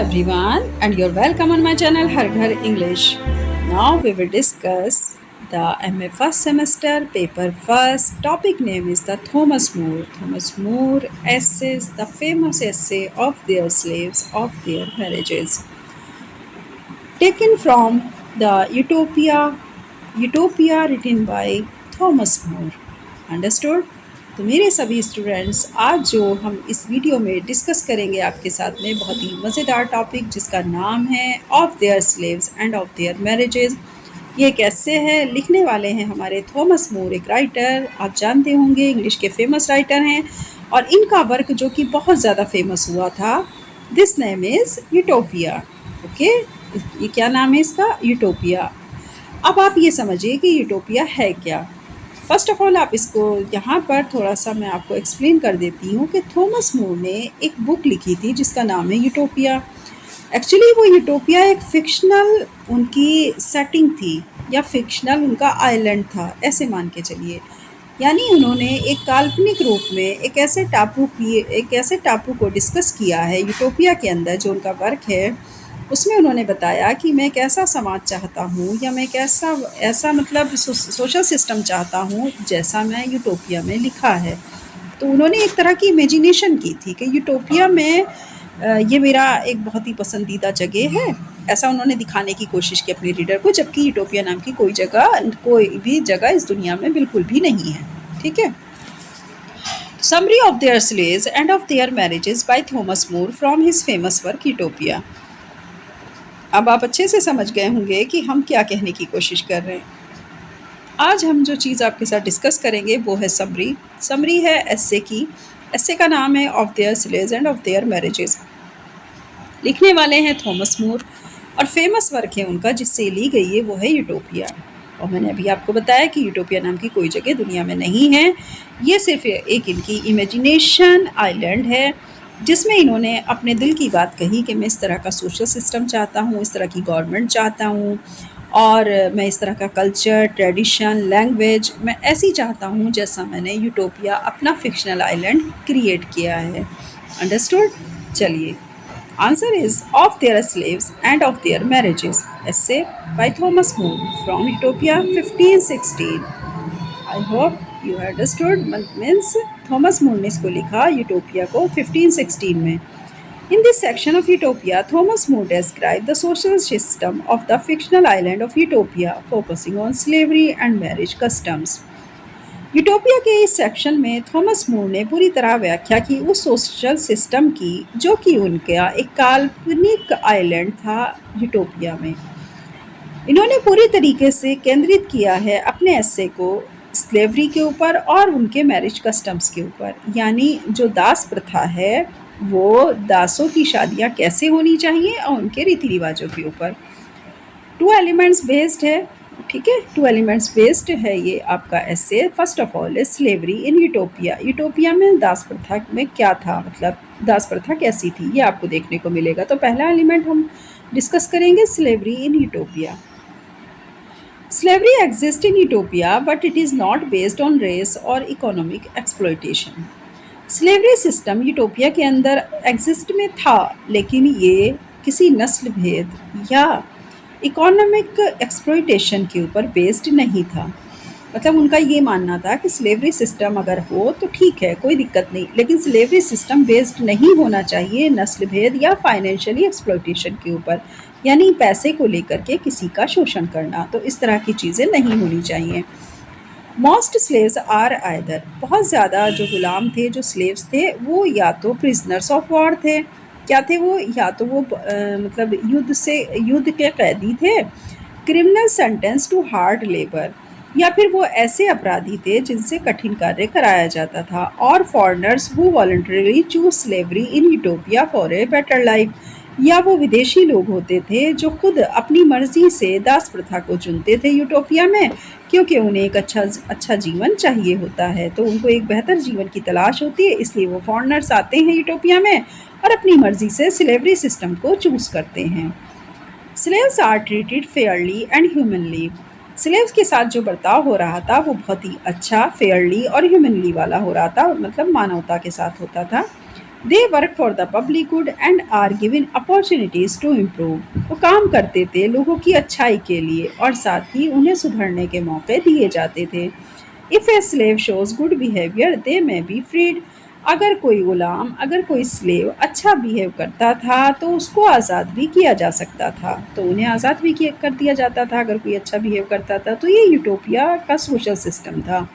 everyone, and you're welcome on my channel Har Ghar English. Now we will discuss the MA first semester paper first. Topic name is the Thomas More. Thomas More essays, the famous essay of their slaves of their marriages, taken from the Utopia written by Thomas More. Understood? तो मेरे सभी students, आज जो हम इस video में discuss करेंगे आपके साथ में बहुत ही मज़ेदार टॉपिक जिसका नाम है of their slaves and of their marriages. ये एक ऐसे है, लिखने वाले हैं हमारे थॉमस मोर, एक राइटर, आप जानते होंगे इंग्लिश के फेमस राइटर हैं। और इनका वर्क जो कि बहुत ज़्यादा फेमस हुआ था, this name is utopia. Okay, ये क्या नाम है इसका? यूटोपिया। अब आप ये समझिए कि यूटोपिया है क्या। फर्स्ट ऑफ ऑल आप इसको यहाँ पर थोड़ा सा मैं आपको एक्सप्लेन कर देती हूँ कि थॉमस मोर ने एक बुक लिखी थी जिसका नाम है यूटोपिया। एक्चुअली वो यूटोपिया एक फ़िक्शनल उनकी सेटिंग थी, या फ़िक्शनल उनका आइलैंड था, ऐसे मान के चलिए। यानी उन्होंने एक काल्पनिक रूप में एक ऐसे टापू को डिस्कस किया है यूटोपिया के अंदर। जो उनका वर्क है उसमें उन्होंने बताया कि मैं एक ऐसा समाज चाहता हूँ, या मैं एक ऐसा मतलब सोशल सिस्टम चाहता हूँ जैसा मैं यूटोपिया में लिखा है। तो उन्होंने एक तरह की इमेजिनेशन की थी कि यूटोपिया में ये मेरा एक बहुत ही पसंदीदा जगह है, ऐसा उन्होंने दिखाने की कोशिश की अपने रीडर को, जबकि यूटोपिया नाम की कोई भी जगह इस दुनिया में बिल्कुल भी नहीं है। ठीक है। Summary of their slaves and of their marriages by Thomas more from his famous work utopia. अब आप अच्छे से समझ गए होंगे कि हम क्या कहने की कोशिश कर रहे हैं। आज हम जो चीज़ आपके साथ डिस्कस करेंगे वो है समरी है एस्से की। एस्से का नाम है of their slaves and of their marriages. लिखने वाले हैं थॉमस मोर और फेमस वर्क है उनका जिससे ली गई है वो है यूटोपिया। और मैंने अभी आपको बताया कि यूटोपिया नाम की कोई जगह दुनिया में नहीं है, ये सिर्फ एक इनकी इमेजिनेशन आइलैंड है जिसमें इन्होंने अपने दिल की बात कही कि मैं इस तरह का सोशल सिस्टम चाहता हूँ, इस तरह की गवर्नमेंट चाहता हूँ, और मैं इस तरह का कल्चर, ट्रेडिशन, लैंग्वेज मैं ऐसी चाहता हूँ जैसा मैंने यूटोपिया अपना फिक्शनल आइलैंड क्रिएट किया है। अंडरस्टूड? चलिए, answer is of their slaves and of their marriages, essay by Thomas More from Utopia 1516। I hope you understood. Means Thomas More ने इसको लिखा यूटोपिया को 1516 में। In this section of Utopia, Thomas More described the social system of the fictional island of Utopia, focusing on slavery and marriage customs. Utopia के इस section में Thomas More ने पूरी तरह व्याख्या की उस सोशल सिस्टम की जो कि उनका एक काल्पनिक आइलैंड था यूटोपिया में। इन्होंने पूरी तरीके से केंद्रित किया है अपने एस्से को स्लेवरी के ऊपर और उनके मैरिज कस्टम्स के ऊपर। यानी जो दास प्रथा है वो दासों की शादियाँ कैसे होनी चाहिए और उनके रीति रिवाजों के ऊपर। 2 एलिमेंट्स बेस्ड है। ठीक है, 2 एलिमेंट्स बेस्ड है ये आपका essay. First of all is slavery in Utopia. Utopia में दास प्रथा में क्या था, मतलब दास प्रथा कैसी थी, ये आपको देखने को मिलेगा। तो पहला एलिमेंट हम डिस्कस करेंगे slavery in utopia. Slavery exists in Utopia, but it is not based on race or economic exploitation. Slavery system utopia के अंदर एग्जिस्ट में था, लेकिन ये किसी नस्ल भेद या इकोनॉमिक एक्सप्लॉइटेशन के ऊपर बेस्ड नहीं था। मतलब उनका ये मानना था कि स्लेवरी सिस्टम अगर हो तो ठीक है, कोई दिक्कत नहीं, लेकिन स्लेवरी सिस्टम बेस्ड नहीं होना चाहिए नस्ल भेद या फाइनेंशियली एक्सप्लॉइटेशन के ऊपर, यानी पैसे को लेकर के किसी का शोषण करना। तो इस तरह की चीज़ें नहीं होनी चाहिए। मोस्ट स्लेव्स आर आइदर, बहुत ज़्यादा जो गुलाम थे, जो स्लेव्स थे, वो या तो प्रिजनर्स ऑफ वॉर थे। क्या थे वो? या तो वो मतलब युद्ध के कैदी थे, criminal sentence to hard labour, या फिर वो ऐसे अपराधी थे जिनसे कठिन कार्य कराया जाता था, और foreigners who voluntarily choose slavery in utopia for a better life, या वो विदेशी लोग होते थे जो खुद अपनी मर्जी से दास प्रथा को चुनते थे यूटोपिया में, क्योंकि उन्हें एक अच्छा जीवन चाहिए होता है। तो उनको एक बेहतर जीवन की तलाश होती है, इसलिए वो फॉरेनर्स आते हैं यूटोपिया में और अपनी मर्जी से स्लेवरी सिस्टम को चूज करते हैं। Slaves are treated fairly and humanely. Slaves के साथ जो बर्ताव हो रहा था वो बहुत ही अच्छा, फेयरली और ह्यूमनली वाला हो रहा था, मतलब मानवता के साथ होता था। They work for the public good and are given opportunities to improve. वो काम करते थे लोगों की अच्छाई के लिए और साथ ही उन्हें सुधरने के मौके दिए जाते थे। If a slave shows good behaviour they may be freed. अगर कोई गुलाम, अगर कोई स्लेव अच्छा बिहेव करता था तो उसको आज़ाद भी किया जा सकता था, तो उन्हें आज़ाद भी कर दिया जाता था अगर कोई अच्छा बिहेव करता था। तो ये यूटोपिया का सोशल सिस्टम था।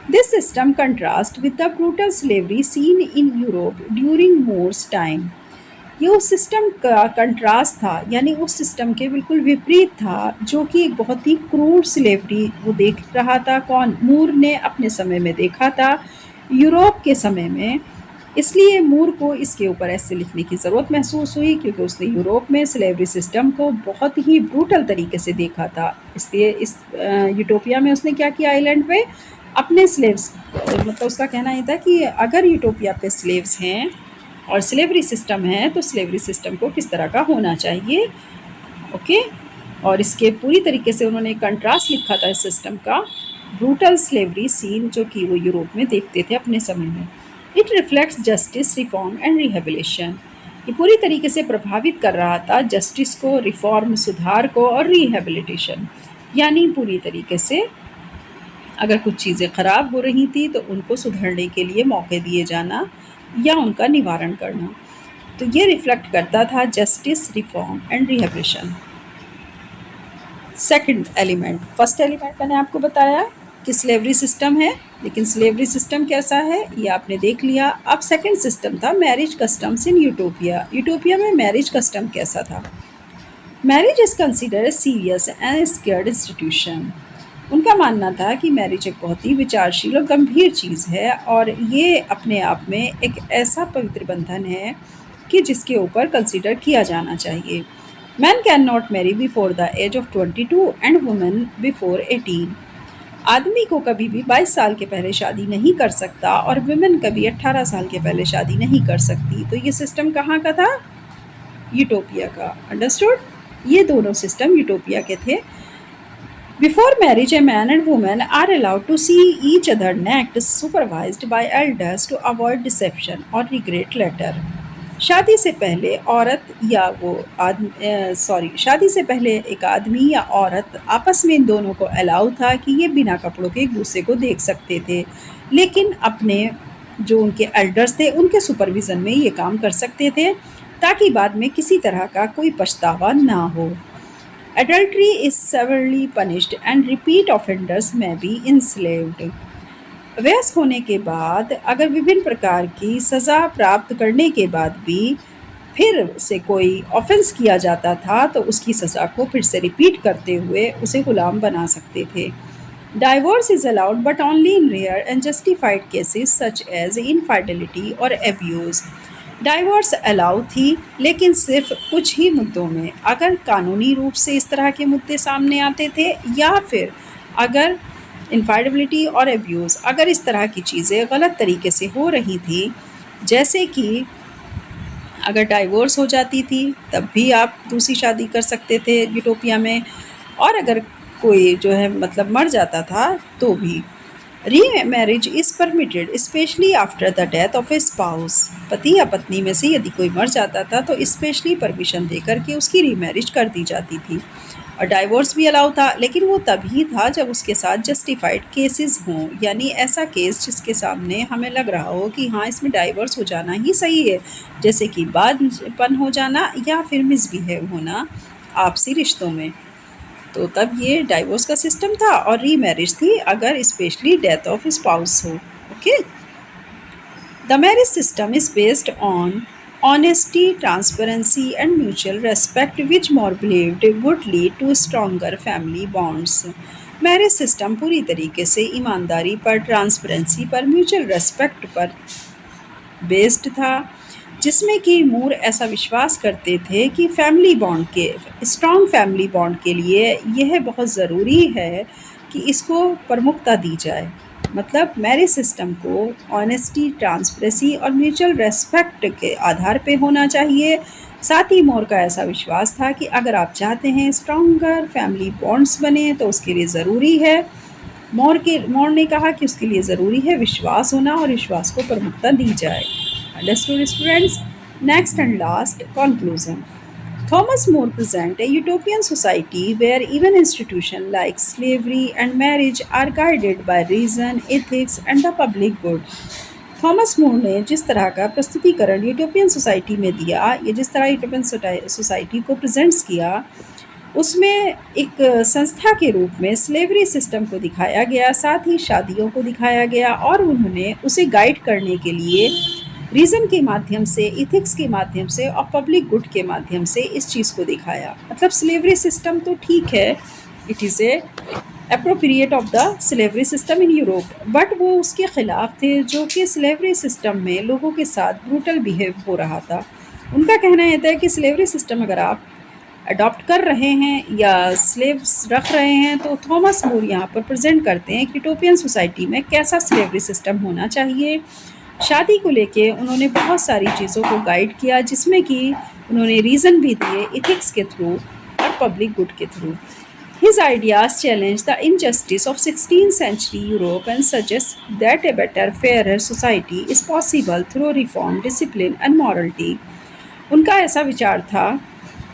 This system contrasts with the brutal slavery seen in Europe during Moore's time. ये उस सिस्टम का कंट्रास्ट था, यानी उस सिस्टम के बिल्कुल विपरीत था जो कि एक बहुत ही क्रूर स्लेवरी वो देख रहा था। कौन? मूर ने अपने समय में देखा था, यूरोप के समय में। इसलिए मूर को इसके ऊपर ऐसे लिखने की ज़रूरत महसूस हुई क्योंकि उसने यूरोप में स्लेवरी सिस्टम को बहुत ही ब्रूटल तरीके से देखा था। इसलिए इस यूटोपिया में उसने क्या किया, आइलैंड पे अपने स्लेव्स, मतलब उसका कहना ये था कि अगर यूटोपिया पे स्लेव्स हैं और स्लेवरी सिस्टम है तो स्लेवरी सिस्टम को किस तरह का होना चाहिए। ओके, और इसके पूरी तरीके से उन्होंने कंट्रास्ट लिखा था इस सिस्टम का, ब्रूटल स्लेवरी सीन जो कि वो यूरोप में देखते थे अपने समय में। It reflects justice, reform and rehabilitation. ये पूरी तरीके से प्रभावित कर रहा था जस्टिस को, रिफॉर्म सुधार को और रिहेबिलिटेशन, यानी पूरी तरीके से अगर कुछ चीज़ें ख़राब हो रही थी तो उनको सुधरने के लिए मौके दिए जाना या उनका निवारण करना। तो ये रिफ्लेक्ट करता था justice, reform and rehabilitation. Second element, first element मैंने आपको बताया कि स्लेवरी सिस्टम है, लेकिन स्लेवरी सिस्टम कैसा है ये आपने देख लिया। अब सेकंड सिस्टम था मैरिज कस्टम्स इन यूटोपिया। यूटोपिया में मैरिज कस्टम कैसा था? Marriage is considered serious and scared institution. उनका मानना था कि मैरिज एक बहुत ही विचारशील और गंभीर चीज़ है और ये अपने आप में एक ऐसा पवित्र बंधन है कि जिसके ऊपर कंसिडर किया जाना चाहिए। Man can not marry before the age of 22 and women before 18। आदमी को कभी भी 22 साल के पहले शादी नहीं कर सकता और वुमेन कभी 18 साल के पहले शादी नहीं कर सकती। तो ये सिस्टम कहाँ का था? यूटोपिया का। अंडरस्टूड? ये दोनों सिस्टम यूटोपिया के थे। Before marriage, a man and woman are allowed to see each other naked, supervised by elders to avoid deception or regret later. शादी से पहले औरत या शादी से पहले एक आदमी या औरत आपस में इन दोनों को अलाउ था कि ये बिना कपड़ों के एक दूसरे को देख सकते थे, लेकिन अपने जो उनके एल्डर्स थे उनके सुपरविज़न में ये काम कर सकते थे ताकि बाद में किसी तरह का कोई पछतावा ना हो। Adultery is severely punished and repeat offenders may be enslaved. वयस्क होने के बाद अगर विभिन्न प्रकार की सज़ा प्राप्त करने के बाद भी फिर से कोई ऑफेंस किया जाता था तो उसकी सज़ा को फिर से रिपीट करते हुए उसे गुलाम बना सकते थे। Divorce is allowed but only in rare and justified cases such as infidelity or abuse. Divorce allow थी लेकिन सिर्फ कुछ ही मुद्दों में, अगर कानूनी रूप से इस तरह के मुद्दे सामने आते थे या फिर अगर इनफाइडेबिलिटी और एब्यूज़, अगर इस तरह की चीज़ें गलत तरीके से हो रही थी, जैसे कि अगर डाइवोर्स हो जाती थी तब भी आप दूसरी शादी कर सकते थे यूटोपिया में, और अगर कोई जो है मतलब मर जाता था तो भी। Remarriage is permitted specially after the death of A spouse. पति या पत्नी में से यदि कोई मर जाता था तो स्पेशली परमिशन देकर के उसकी रीमैरिज कर दी जाती थी। और डाइवोर्स भी अलाउ था, लेकिन वो तभी था जब उसके साथ जस्टिफाइड केसेस हों, यानी ऐसा केस जिसके सामने हमें लग रहा हो कि हाँ इसमें डाइवोर्स हो जाना ही सही है, जैसे कि बादपन हो जाना या फिर मिसबिहेव होना आपसी रिश्तों में। तो तब ये डाइवोर्स का सिस्टम था और रीमैरिज थी अगर स्पेशली डेथ ऑफ स्पाउस हो। Okay, the marriage system is based on honesty, transparency and mutual respect which more believed would lead to stronger family bonds. Marriage system पूरी तरीके से ईमानदारी पर, ट्रांसपेरेंसी पर, म्यूचुअल रेस्पेक्ट पर बेस्ड था, जिसमें कि मूर ऐसा विश्वास करते थे कि स्ट्रॉन्ग फैमिली बॉन्ड के लिए यह बहुत ज़रूरी है कि इसको प्रमुखता दी जाए। मतलब मैरिज सिस्टम को ऑनेस्टी, ट्रांसपेरेंसी और म्यूचुअल रेस्पेक्ट के आधार पे होना चाहिए। साथ ही मोर का ऐसा विश्वास था कि अगर आप चाहते हैं स्ट्रॉन्गर फैमिली बॉन्ड्स बने तो उसके लिए ज़रूरी है, मोर ने कहा कि उसके लिए ज़रूरी है विश्वास होना और विश्वास को प्रमुखता दी जाए। Understood, students? Next and last, conclusion. Thomas More presents a utopian society where even institutions like slavery and marriage are guided by reason, ethics, and the public good. Thomas More ने जिस तरह का प्रस्तुतिकरण यूटोपियन सोसाइटी में दिया, ये जिस तरह यूटोपियन सोसाइटी को प्रेजेंट्स किया, उसमें एक संस्था के रूप में स्लेवरी सिस्टम को दिखाया गया, साथ ही शादियों को दिखाया गया और उन्होंने उसे गाइड करने के लिए रीज़न के माध्यम से, इथिक्स के माध्यम से और पब्लिक गुड के माध्यम से इस चीज़ को दिखाया। मतलब स्लेवरी सिस्टम तो ठीक है, it is a appropriate of the slavery system in Europe, but वो उसके ख़िलाफ़ थे जो कि स्लेवरी सिस्टम में लोगों के साथ ब्रूटल बिहेव हो रहा था। उनका कहना ये था कि स्लेवरी सिस्टम अगर आप अडॉप्ट कर रहे हैं या स्लेव्स रख रहे हैं, तो थॉमस मूर यहाँ पर प्रेजेंट करते हैं कि यूटोपियन सोसाइटी में कैसा स्लेवरी सिस्टम होना चाहिए। शादी को लेके उन्होंने बहुत सारी चीज़ों को गाइड किया, जिसमें कि उन्होंने रीज़न भी दिए इथिक्स के थ्रू और पब्लिक गुड के through. His ideas challenge the injustice of 16th century Europe and suggest that a better, fairer society is possible through reform, discipline and morality. उनका ऐसा विचार था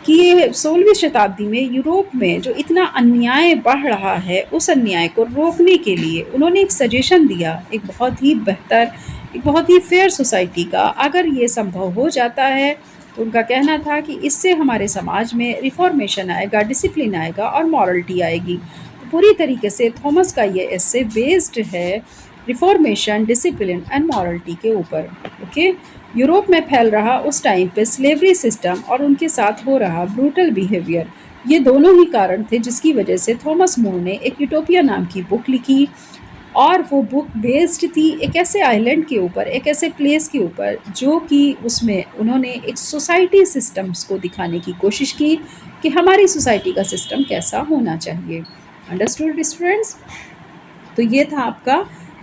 कि 16वीं शताब्दी में यूरोप में जो इतना अन्याय बढ़ रहा है, उस अन्याय को रोकने के लिए उन्होंने एक सजेशन दिया, एक बहुत ही बेहतर, एक बहुत ही फेयर सोसाइटी का। अगर ये संभव हो जाता है तो उनका कहना था कि इससे हमारे समाज में रिफॉर्मेशन आएगा, डिसिप्लिन आएगा और मॉरलिटी आएगी। तो पूरी तरीके से थॉमस का ये एस्से बेस्ड है रिफॉर्मेशन, डिसिप्लिन एंड मॉरलिटी के ऊपर। ओके, यूरोप में फैल रहा उस टाइम पे स्लेवरी सिस्टम और उनके साथ हो रहा ब्रूटल बिहेवियर, ये दोनों ही कारण थे जिसकी वजह से थॉमस मूर ने एक यूटोपिया नाम की बुक लिखी। और वो बुक बेस्ड थी एक ऐसे आइलैंड के ऊपर, एक ऐसे प्लेस के ऊपर, जो कि उसमें उन्होंने एक सोसाइटी सिस्टम्स को दिखाने की कोशिश की कि हमारी सोसाइटी का सिस्टम कैसा होना चाहिए। Understood students? तो ये था आपका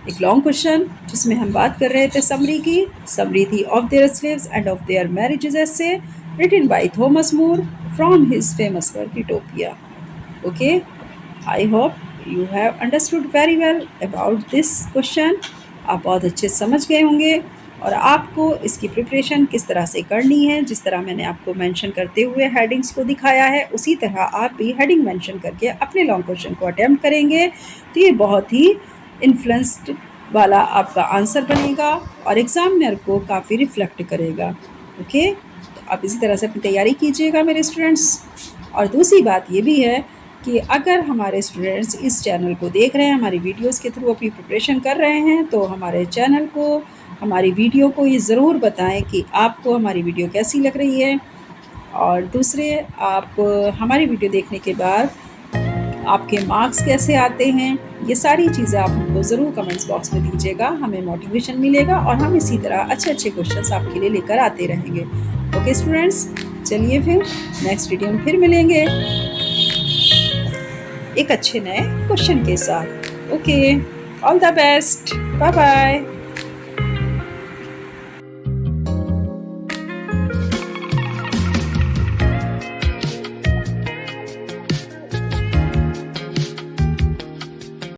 एक लॉन्ग क्वेश्चन जिसमें हम बात कर रहे थे समरी की। समरी थी of their slaves and of their marriages essay, written by Thomas More from his famous work Utopia. Okay, I hope you have understood very well about this question. आप बहुत अच्छे समझ गए होंगे और आपको इसकी प्रिपरेशन किस तरह से करनी है, जिस तरह मैंने आपको मेंशन करते हुए हेडिंग्स को दिखाया है, उसी तरह आप भी हेडिंग मेंशन करके अपने लॉन्ग क्वेश्चन को अटेम्प्ट करेंगे तो ये बहुत ही इन्फ्लुएंस्ड वाला आपका आंसर बनेगा और एग्जामिनर को काफ़ी रिफ्लेक्ट करेगा। ओके, तो आप इसी तरह से अपनी तैयारी कीजिएगा मेरे स्टूडेंट्स। और दूसरी बात ये भी है कि अगर हमारे स्टूडेंट्स इस चैनल को देख रहे हैं, हमारी वीडियोस के थ्रू अपनी प्रिपरेशन कर रहे हैं, तो हमारे चैनल को, हमारी वीडियो को ये ज़रूर बताएं कि आपको हमारी वीडियो कैसी लग रही है। और दूसरे, आप हमारी वीडियो देखने के बाद आपके मार्क्स कैसे आते हैं, ये सारी चीज़ें आप हमको ज़रूर कमेंट्स बॉक्स में दीजिएगा, हमें मोटिवेशन मिलेगा और हम इसी तरह अच्छे अच्छे क्वेश्चंस आपके लिए लेकर आते रहेंगे। ओके स्टूडेंट्स, चलिए फिर नेक्स्ट वीडियो में फिर मिलेंगे एक अच्छे नए क्वेश्चन के साथ। Okay, all the best, bye bye.